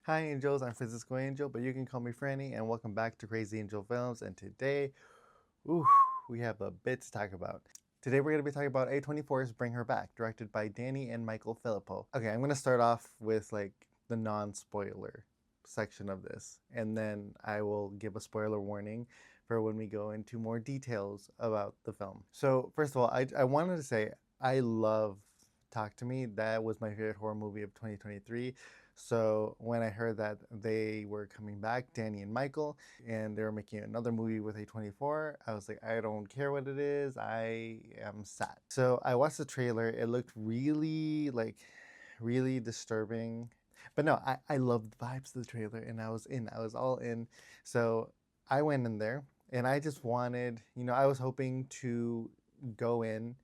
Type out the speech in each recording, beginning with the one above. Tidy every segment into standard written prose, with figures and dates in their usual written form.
Hi Angels, I'm Franicsco Angel, but you can call me Franny, and welcome back to Crazy Angel Films. And today, ooh, we have a bit to talk about. Today we're going to be talking about A24's Bring Her Back, directed by Danny and Michael Filippo. Okay, I'm going to start off with like the non-spoiler section of this, and then I will give a spoiler warning for when we go into more details about the film. So first of all, I wanted to say I love Talk to Me. That was my favorite horror movie of 2023. So when I heard that they were coming back, Danny and Michael, and they were making another movie with A24, I was like, I don't care what it is, I am sad. So I watched the trailer. It looked really disturbing. But no, I loved the vibes of the trailer, and I was in. I was all in. So I went in there, and I just wanted, I was hoping to go in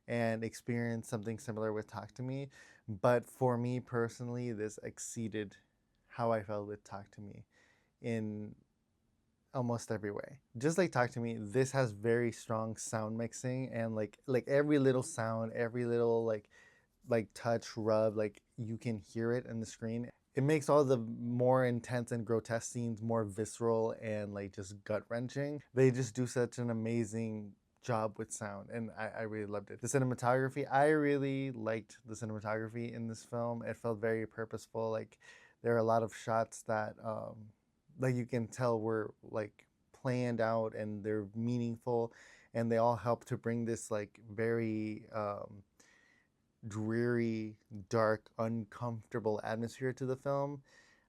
and experience something similar with Talk to Me. But for me personally, this exceeded how I felt with Talk to Me in almost every way. Just like Talk to Me, this has very strong sound mixing, and like every little sound, every little like touch, rub, like you can hear it in the screen. It makes all the more intense and grotesque scenes more visceral and like just gut wrenching. They just do such an amazing job with sound, and I really loved it. The cinematography, I really liked the cinematography in this film. It felt very purposeful. Like there are a lot of shots that like you can tell were like planned out and they're meaningful, and they all help to bring this like very dreary, dark, uncomfortable atmosphere to the film,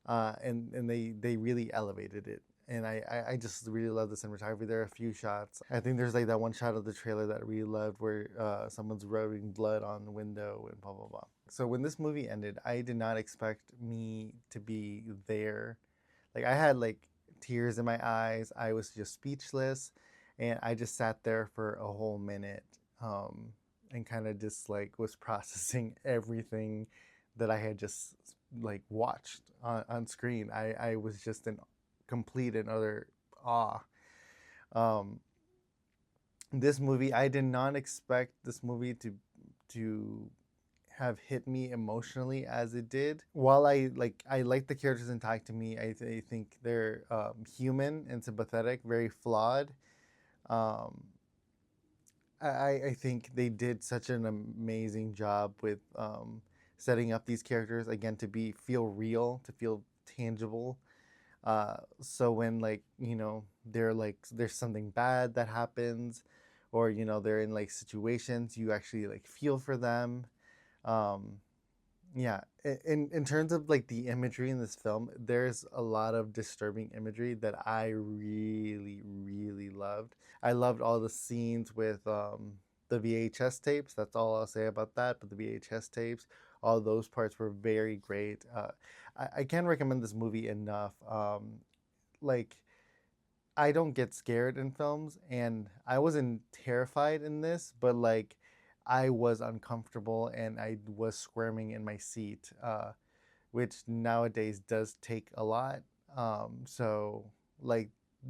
and they really elevated it. And I just really love the cinematography. There are a few shots. I think there's like that one shot of the trailer that I really loved where someone's rubbing blood on the window and blah blah blah. So when this movie ended, I did not expect me to be there. Like I had like tears in my eyes. I was just speechless, and I just sat there for a whole minute. And kind of just like was processing everything that I had just like watched on screen. I was just in complete and utter awe. Um, this movie, I did not expect this movie to have hit me emotionally as it did. While I like the characters in Talk to Me, I think they're human and sympathetic, very flawed. Um, I think they did such an amazing job with setting up these characters again to feel real, to feel tangible. So when like they're like there's something bad that happens, or they're in like situations, you actually like feel for them. Um, yeah, in terms of like the imagery in this film, there's a lot of disturbing imagery that I really loved. I loved all the scenes with the VHS tapes. That's all I'll say about that. But the VHS tapes, all those parts were very great. I can't recommend this movie enough. Like I don't get scared in films, and I wasn't terrified in this, but like I was uncomfortable and I was squirming in my seat, which nowadays does take a lot. So like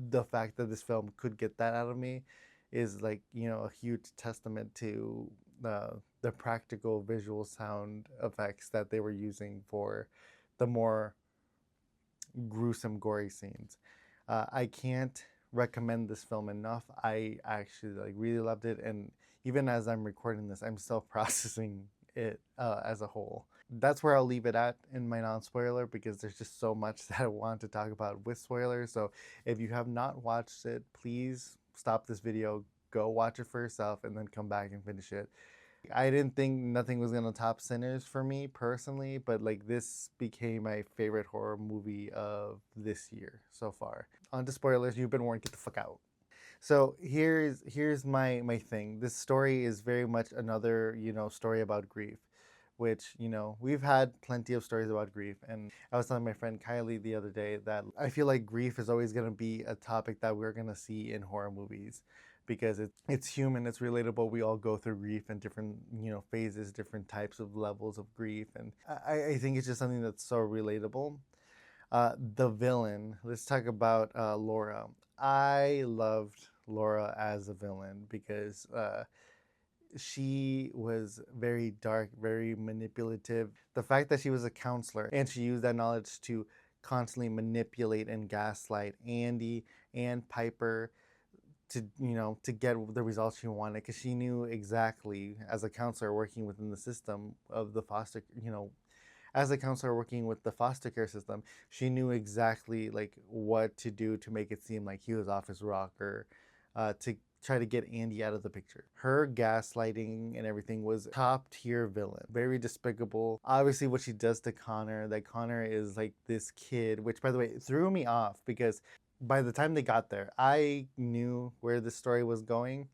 the fact that this film could get that out of me is like a huge testament to the practical visual sound effects that they were using for the more gruesome, gory scenes. I can't recommend this film enough. I actually like really loved it, and even as I'm recording this, I'm still processing it as a whole. That's where I'll leave it at in my non-spoiler because there's just so much that I want to talk about with spoilers. So if you have not watched it, please stop this video, go watch it for yourself, and then come back and finish it. I didn't think nothing was gonna top Sinners for me personally, but like this became my favorite horror movie of this year so far. On to spoilers. You've been warned. Get the fuck out. So here's my thing. This story is very much another story about grief, which we've had plenty of stories about grief. And I was telling my friend Kylie the other day that I feel like grief is always going to be a topic that we're going to see in horror movies because it's human, it's relatable. We all go through grief in different phases, different types of levels of grief, and I think it's just something that's so relatable. The villain. Let's talk about Laura. I loved Laura as a villain because she was very dark, very manipulative. The fact that she was a counselor and she used that knowledge to constantly manipulate and gaslight Andy and Piper to, to get the results she wanted, because she knew exactly, as a counselor working within the system of the foster, as a counselor working with the foster care system, she knew exactly like what to do to make it seem like he was off his rocker, to try to get Andy out of the picture. Her gaslighting and everything was top tier villain. Very despicable. Obviously what she does to Connor, that Connor is like this kid, which by the way threw me off because by the time they got there, I knew where the story was going.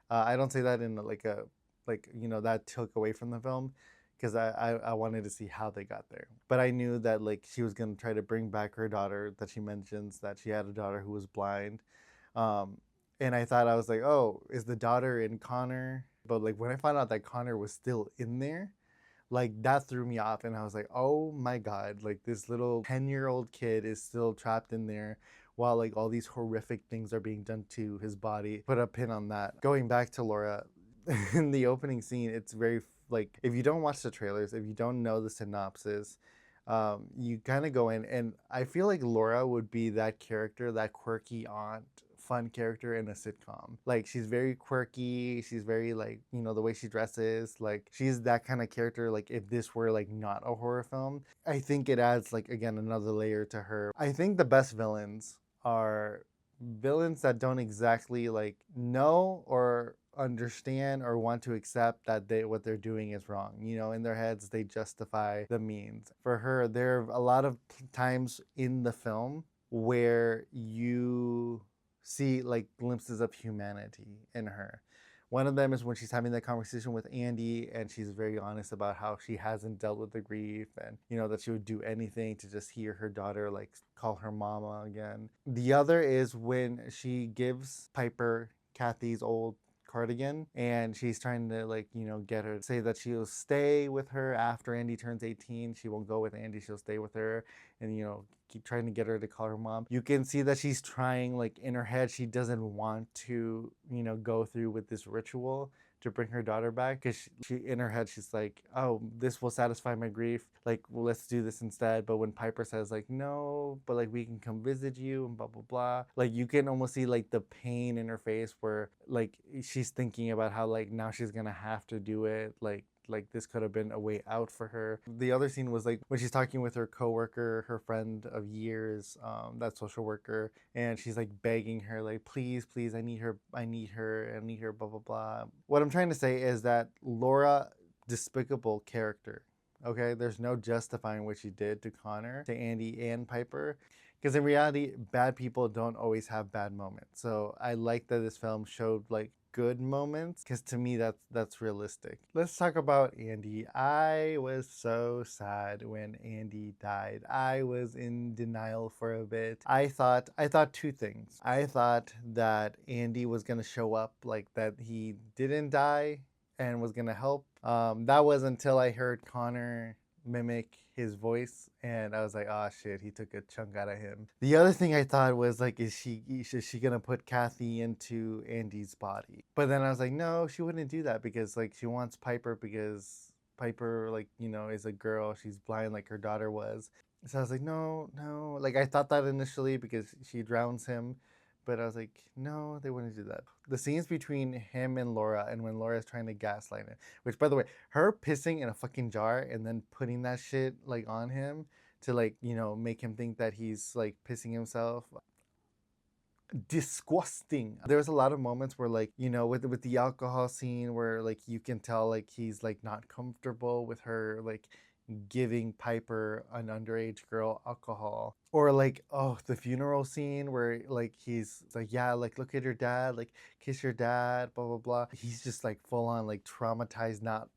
I don't say that in like a, like, that took away from the film, because I wanted to see how they got there. But I knew that like she was gonna try to bring back her daughter, that she mentions that she had a daughter who was blind. Um, and I thought, I was like, oh, is the daughter in Connor? But like when I found out that Connor was still in there, like that threw me off, and I was like, oh my god, like this little 10-year-old kid is still trapped in there while like all these horrific things are being done to his body. Put a pin on that. Going back to Laura, in the opening scene, it's very like, if you don't watch the trailers, if you don't know the synopsis, you kind of go in, and I feel like Laura would be that character, that quirky aunt, fun character in a sitcom. Like she's very quirky, she's very like, the way she dresses, like she's that kind of character. Like if this were like not a horror film, I think it adds like, again, another layer to her. I think the best villains are villains that don't exactly like know or understand or want to accept that what they're doing is wrong. In their heads they justify the means. For her, there are a lot of times in the film where you see like glimpses of humanity in her. One of them is when she's having that conversation with Andy, and she's very honest about how she hasn't dealt with the grief, and that she would do anything to just hear her daughter like call her mama again. The other is when she gives Piper Kathy's old cardigan, and she's trying to like, get her to say that she'll stay with her after Andy turns 18. She won't go with Andy, she'll stay with her, and keep trying to get her to call her mom. You can see that she's trying, like in her head, she doesn't want to, go through with this ritual to bring her daughter back, because she in her head she's like, oh, this will satisfy my grief, like, well, let's do this instead. But when Piper says like, no, but like we can come visit you and blah blah blah, like you can almost see like the pain in her face, where like she's thinking about how like now she's gonna have to do it, like this could have been a way out for her. The other scene was like when she's talking with her coworker, her friend of years, that social worker, and she's like begging her, like, please, please, I need her, blah, blah, blah. What I'm trying to say is that Laura, despicable character, okay? There's no justifying what she did to Connor, to Andy, and Piper. Because in reality, bad people don't always have bad moments. So I like that this film showed like good moments, because to me that's realistic. Let's talk about Andy. I was so sad when Andy died. I was in denial for a bit. I thought two things. I thought that Andy was gonna show up, like that he didn't die and was gonna help. That was until I heard Connor mimic his voice, and I was like, oh shit, he took a chunk out of him. The other thing I thought was like, is she gonna put Kathy into Andy's body? But then I was like, no, she wouldn't do that, because like she wants Piper, because Piper, like, is a girl, she's blind like her daughter was. So I was like, no, no, like I thought that initially because she drowns him. But I was like, no, they wouldn't do that. The scenes between him and Laura, and when Laura's trying to gaslight him, which by the way, her pissing in a fucking jar and then putting that shit like on him to like, make him think that he's like pissing himself. Disgusting. There's a lot of moments where like, with the alcohol scene, where like you can tell like he's like not comfortable with her like giving Piper, an underage girl, alcohol. Or like, oh, the funeral scene where like he's like, yeah, like look at your dad, like kiss your dad, blah blah blah. He's just like full on like traumatized, not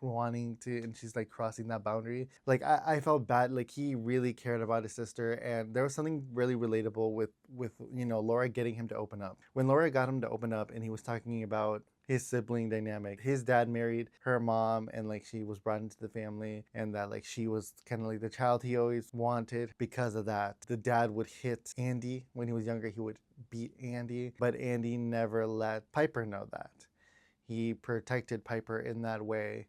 wanting to, and she's like crossing that boundary. Like I felt bad. Like he really cared about his sister, and there was something really relatable with Laura getting him to open up. When Laura got him to open up and he was talking about his sibling dynamic. His dad married her mom, and like she was brought into the family, and that like she was kind of like the child he always wanted. Because of that, the dad would hit Andy when he was younger. He would beat Andy, but Andy never let Piper know that. He protected Piper in that way,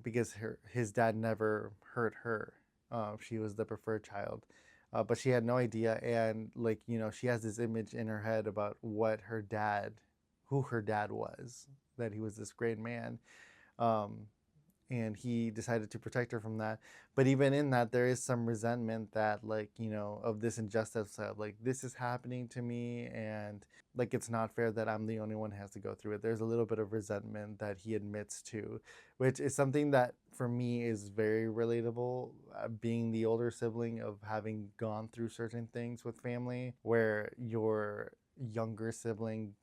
because his dad never hurt her. She was the preferred child. But she had no idea, and like, you know, she has this image in her head about what her dad, who her dad was, that he was this great man. Um, and he decided to protect her from that. But even in that, there is some resentment that, like, you know, of this injustice of like, this is happening to me, and like, it's not fair that I'm the only one who has to go through it. There's a little bit of resentment that he admits to, which is something that for me is very relatable, being the older sibling, of having gone through certain things with family where your younger sibling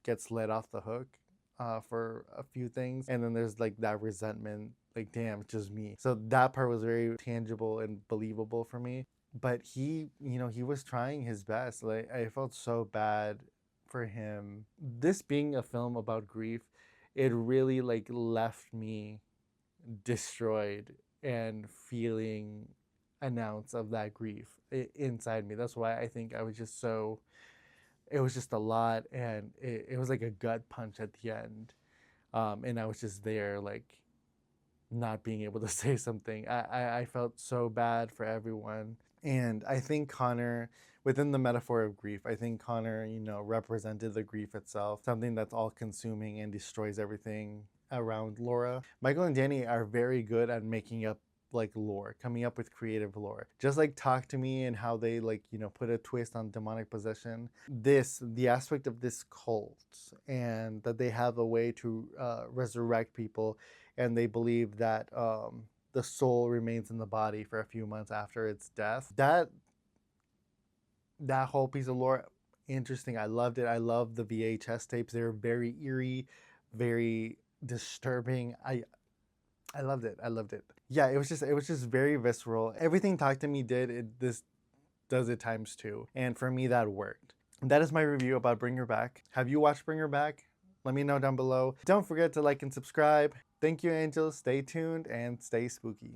gets let off the hook for a few things, and then there's like that resentment, like, damn, it's just me. So that part was very tangible and believable for me. But he, you know, he was trying his best. Like, I felt so bad for him. This being a film about grief, it really like left me destroyed and feeling an ounce of that grief inside me. That's why I think I was just so, it was just a lot, and it was like a gut punch at the end. And I was just there, like, not being able to say something. I felt so bad for everyone. And I think Connor, within the metaphor of grief, I think Connor, you know, represented the grief itself, something that's all consuming and destroys everything around Laura. Michael and Danny are very good at making up like lore, coming up with creative lore. Just like Talk to Me and how they, like, you know, put a twist on demonic possession. The aspect of this cult, and that they have a way to resurrect people, and they believe that the soul remains in the body for a few months after its death. That whole piece of lore, interesting. I loved it. I love the VHS tapes. They were very eerie, very disturbing. I loved it. I loved it. Yeah, it was just very visceral. Everything Talk to Me did, this does it times two. And for me, that worked. That is my review about Bring Her Back. Have you watched Bring Her Back? Let me know down below. Don't forget to like and subscribe. Thank you, Angel. Stay tuned and stay spooky.